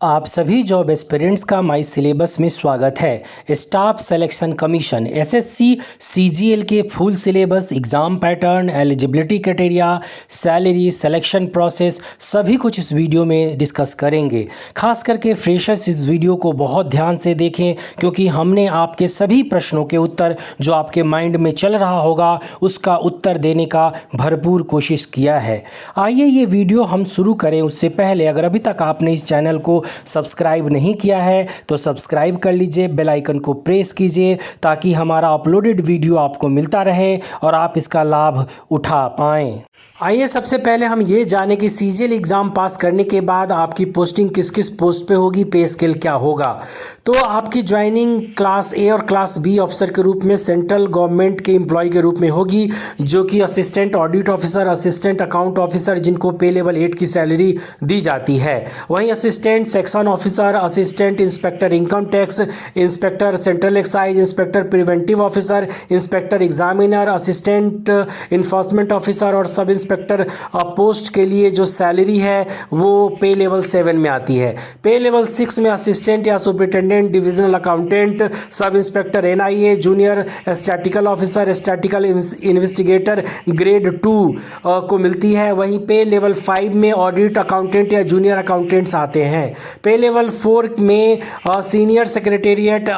आप सभी job aspirants का माई सिलेबस में स्वागत है। Staff selection commission SSC CGL के full syllabus, exam pattern, eligibility criteria, salary, selection process सभी कुछ इस वीडियो में डिस्कस करेंगे। खास करके फ्रेशर्स इस वीडियो को बहुत ध्यान से देखें क्योंकि हमने आपके सभी प्रश्नों के उत्तर जो आपके माइंड में चल रहा होगा उसका उत्तर देने का भरपूर कोशिश किया है। आइए ये वीडियो हम शुरू करें उससे पहले अगर अभी तक आपने इस चैनल को सब्सक्राइब नहीं किया है तो सब्सक्राइब कर लीजिए, बेल आइकन को प्रेस कीजिए ताकि हमारा अपलोडेड वीडियो आपको मिलता रहे और आप इसका लाभ उठा पाएं। आइए सबसे पहले हम ये जानें कि सीजीएल एग्ज़ाम पास करने के बाद आपकी पोस्टिंग किस किस पोस्ट पे होगी, पे स्केल क्या होगा। तो आपकी ज्वाइनिंग क्लास ए और क्लास बी ऑफिसर के रूप में सेंट्रल गवर्नमेंट के एम्प्लॉय के रूप में होगी, जो कि assistant audit officer, assistant account officer, जिनको पे लेवल 8 की सैलरी दी जाती है। वहीं assistant section officer, assistant inspector income tax, inspector central excise, inspector preventive officer, inspector examiner, assistant enforcement officer और सब इंस्पेक्टर पोस्ट के लिए जो सैलरी है वो पे लेवल 7 में आती है। पे लेवल 6 में असिस्टेंट या superintendent, divisional accountant, sub inspector NIA, junior statistical officer, statistical investigator grade 2 को मिलती है। वहीं पे लेवल 5 में ऑडिट अकाउंटेंट या जूनियर अकाउंटेंट्स आते हैं। पे लेवल 4 में सीनियर सेक्रेटेरिएट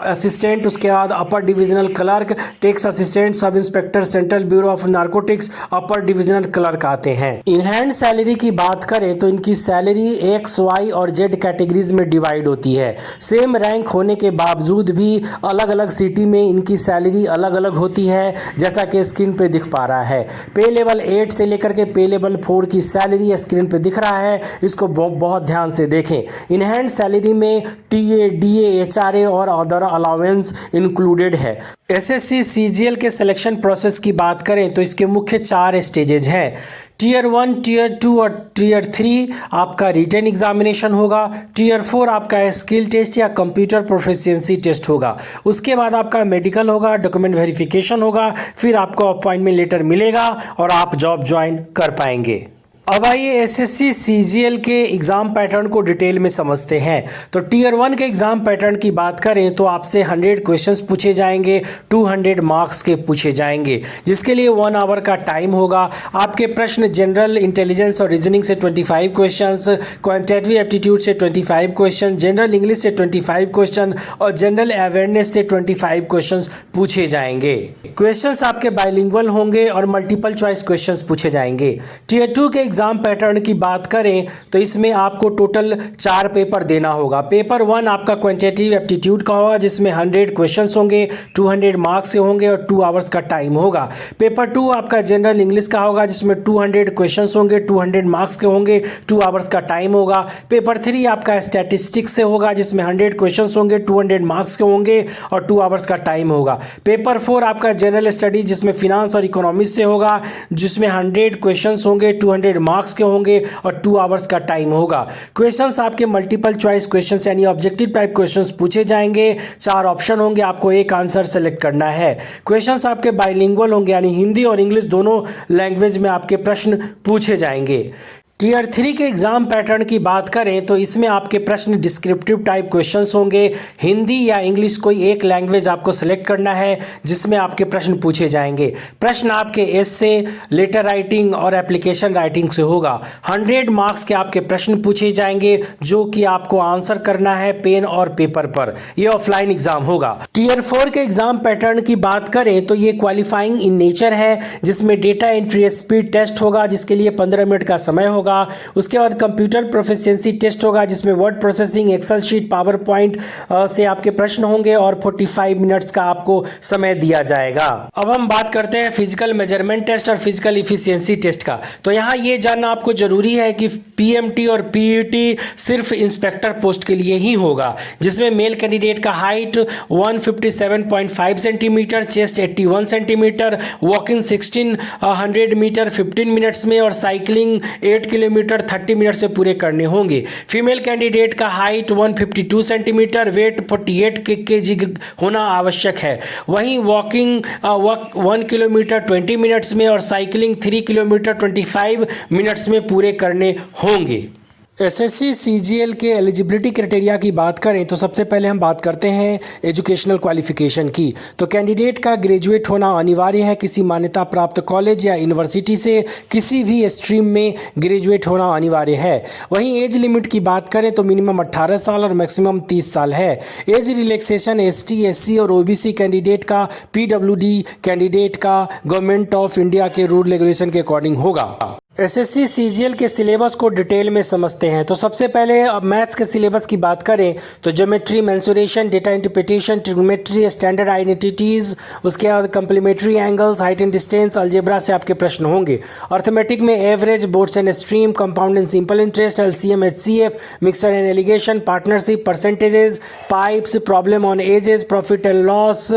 असिस्टेंट, उसके बाद upper divisional clerk, tax assistant, sub inspector central bureau of narcotics, upper divisional clerk आते हैं। इन हैंड सैलरी की बात करें तो इनकी सैलरी एक्स, वाई और जेड कैटेगरीज में डिवाइड होती है। सेम रैंक होने के बावजूद भी अलग अलग सिटी में इनकी सैलरी अलग अलग होती है, जैसा कि स्क्रीन पे दिख पा रहा है। पे लेवल 8 से लेकर के पे लेवल 4 की सैलरी स्क्रीन पे दिख रहा है, इसको बहुत ध्यान से देखें। इन हैंड सैलरी में टीए, डीए, एचआरए और अदर अलाउंस इंक्लूडेड है। एसएससी सीजीएल के सिलेक्शन प्रोसेस की बात करें तो इसके मुख्य 4 स्टेजेज हैं। टीयर 1, टीयर 2 और टीयर 3 आपका रिटन एग्जामिनेशन होगा। टीयर 4 आपका स्किल टेस्ट या कंप्यूटर प्रोफिशिएंसी टेस्ट होगा। उसके बाद आपका मेडिकल होगा, डॉक्यूमेंट वेरिफिकेशन होगा, फिर आपको अपॉइंटमेंट लेटर मिलेगा और आप जॉब ज्वाइन कर पाएंगे। अब आइए एसएससी सीजीएल के एग्ज़ाम पैटर्न को डिटेल में समझते हैं। तो टीयर 1 के एग्ज़ाम पैटर्न की बात करें तो आपसे 100 क्वेश्चंस पूछे जाएंगे, 200 मार्क्स के पूछे जाएंगे, जिसके लिए 1 आवर का टाइम होगा। आपके प्रश्न जनरल इंटेलिजेंस और रीजनिंग से 25 क्वेश्चंस, क्वांटिटेटिव एप्टीट्यूड से 25 क्वेश्चन, जनरल इंग्लिश से 25 क्वेश्चन और जनरल अवेयरनेस से 25 क्वेश्चंस पूछे जाएंगे। क्वेश्चंस आपके बाइलिंगुअल होंगे और मल्टीपल चॉइस क्वेश्चंस पूछे जाएंगे। टीयर 2 के एग्जाम पैटर्न की बात करें तो इसमें आपको टोटल 4 पेपर देना होगा। पेपर 1 आपका क्वांटिटेटिव एप्टीट्यूड का होगा, जिसमें 100 क्वेश्चंस होंगे, 200 मार्क्स के होंगे और 2 आवर्स का टाइम होगा। पेपर 2 आपका जनरल इंग्लिश का होगा, जिसमें 200 क्वेश्चंस होंगे, 200 मार्क्स के होंगे, 2 आवर्स का टाइम होगा। पेपर 3 आपका स्टैटिस्टिक्स से होगा, जिसमें 100 क्वेश्चंस होंगे, 200 मार्क्स के होंगे और 2 आवर्स का टाइम होगा। पेपर 4 आपका जनरल स्टडी, जिसमें फिनांस और इकोनॉमिक्स से होगा, जिसमें 100 क्वेश्चंस होंगे, 200 मार्क्स के होंगे और 2 आवर्स का टाइम होगा। क्वेश्चंस आपके मल्टीपल चॉइस क्वेश्चंस यानी ऑब्जेक्टिव टाइप क्वेश्चंस पूछे जाएंगे। 4 ऑप्शन होंगे, आपको एक आंसर सेलेक्ट करना है। क्वेश्चंस आपके बाइलिंगुअल होंगे यानी हिंदी और इंग्लिश दोनों लैंग्वेज में आपके प्रश्न पूछे जाएंगे। टीयर 3 के एग्जाम पैटर्न की बात करें तो इसमें आपके प्रश्न डिस्क्रिप्टिव टाइप क्वेश्चंस होंगे। हिंदी या इंग्लिश कोई एक लैंग्वेज आपको सेलेक्ट करना है जिसमें आपके प्रश्न पूछे जाएंगे। प्रश्न आपके एस्से, लेटर राइटिंग और एप्लीकेशन राइटिंग से होगा। 100 मार्क्स के आपके प्रश्न पूछे जाएंगे जो कि आपको आंसर करना है पेन और पेपर पर। यह ऑफलाइन एग्जाम होगा। टीयर 4 के एग्जाम पैटर्न की बात करें तो ये क्वालिफाइंग इन नेचर है, जिसमें डेटा एंट्री स्पीड टेस्ट होगा, जिसके लिए 15 मिनट का समय होगा। उसके बाद कंप्यूटर प्रोफिशिएंसी टेस्ट होगा, जिसमें word processing, excel sheet, PowerPoint से आपके प्रश्न होंगे और 45 मिनट्स का आपको समय दिया जाएगा। अब हम बात करते हैं फिजिकल मेजरमेंट टेस्ट और फिजिकल इफिशियंसी टेस्ट का। तो यहाँ ये जानना आपको जरूरी है कि पीएमटी और पीईटी सिर्फ इंस्पेक्टर पोस्ट के लिए ही होगा, जिसमें मेल कैंडिडेट का height 157.5 centimetre, chest 81 centimetre, walking 1600 metre 15 minutes में और साइकिलिंग 8 किलोमीटर 30 मिनट से पूरे करने होंगे। फीमेल कैंडिडेट का हाइट 152 सेंटीमीटर, वेट 48 केजी होना आवश्यक है। वहीं वॉकिंग 1 किलोमीटर 20 मिनट्स में और साइकिलिंग 3 किलोमीटर 25 मिनट्स में पूरे करने होंगे। एसएससी सीजीएल के एलिजिबिलिटी क्राइटेरिया की बात करें तो सबसे पहले हम बात करते हैं एजुकेशनल क्वालिफिकेशन की। तो कैंडिडेट का ग्रेजुएट होना अनिवार्य है, किसी मान्यता प्राप्त कॉलेज या यूनिवर्सिटी से किसी भी स्ट्रीम में ग्रेजुएट होना अनिवार्य है। वहीं एज लिमिट की बात करें तो मिनिमम 18 साल और मैक्सिमम 30 साल है। एज रिलैक्सेशन एसटी, एससी और ओबीसी कैंडिडेट का, पीडब्ल्यूडी कैंडिडेट का गवर्नमेंट ऑफ इंडिया के रूल रेगुलेशन के अकॉर्डिंग होगा। एसएससी सीजीएल के सिलेबस को डिटेल में समझते हैं। तो सबसे पहले अब मैथ्स के सिलेबस की बात करें तो geometry, mensuration, data interpretation, trigonometry, standard identities, उसके बाद complementary angles, height and distance, algebra से आपके प्रश्न होंगे। अर्थमेटिक में average, boards and stream, compound and simple interest, LCM, HCF, mixer and allegation, partnership, percentages, pipes, problem on edges, profit and loss,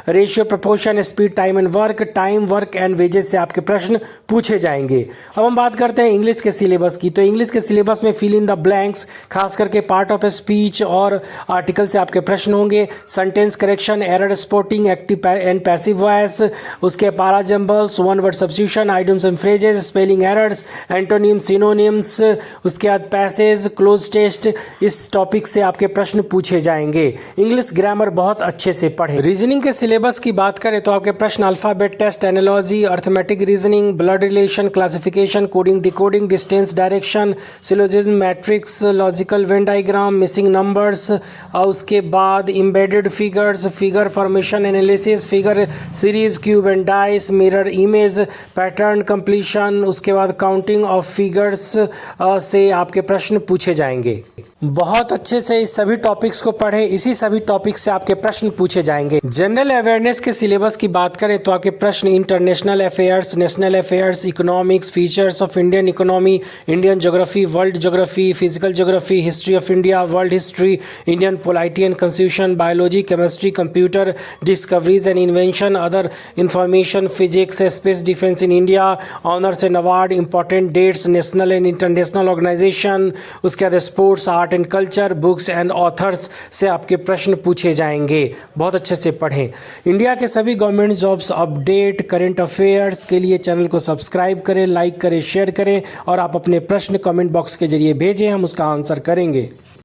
ratio, proportion, speed, time and work, time, work and wages से आपके प्रश्न पूछे जाएंगे। अब हम बात करते हैं इंग्लिश के सिलेबस की। तो इंग्लिश के सिलेबस में फिल इन द ब्लैंक्स, खास करके पार्ट ऑफ स्पीच और आर्टिकल से आपके प्रश्न होंगे। Sentence correction, error spotting, active and passive voice, उसके para jumbles, one word substitution, idioms and phrases, spelling errors, antonyms, synonyms, उसके बाद पैसेज, क्लोज टेस्ट, इस टॉपिक से आपके प्रश्न पूछे जाएंगे। इंग्लिश ग्रामर बहुत अच्छे से पढ़ें। रीजनिंग के सिलेबस की बात करें तो आपके प्रश्न alphabet test, analogy, arithmetic reasoning, blood relation, classification, coding, decoding, distance, direction, syllogism, matrix, logical Venn diagram, missing numbers, और उसके बाद embedded figures, figure formation analysis, figure series, cube and dice, mirror image, pattern completion, उसके बाद counting of figures से आपके प्रश्न पूछे जाएंगे। बहुत अच्छे से इस सभी टॉपिक्स को पढ़ें, इसी सभी टॉपिक से आपके प्रश्न पूछे जाएंगे। जनरल अवेयरनेस के सिलेबस की बात करें तो आपके प्रश्न international affairs, national affairs, economics, features of Indian economy, Indian geography, world geography, physical geography, history of India, world history, Indian polity and constitution, biology, chemistry, computer, discoveries and invention, other information, physics, space defence in India, honours and award, important dates, national and international organisation, उसके बाद sports, art and culture, books and authors से आपके प्रश्न पूछे जाएंगे। बहुत अच्छे से पढ़ें। इंडिया के सभी government jobs update, current affairs के लिए चैनल को सब्सक्राइब करें, लाइक करें, शेयर करें और आप अपने प्रश्न कमेंट बॉक्स के जरिए भेजें, हम उसका आंसर करेंगे।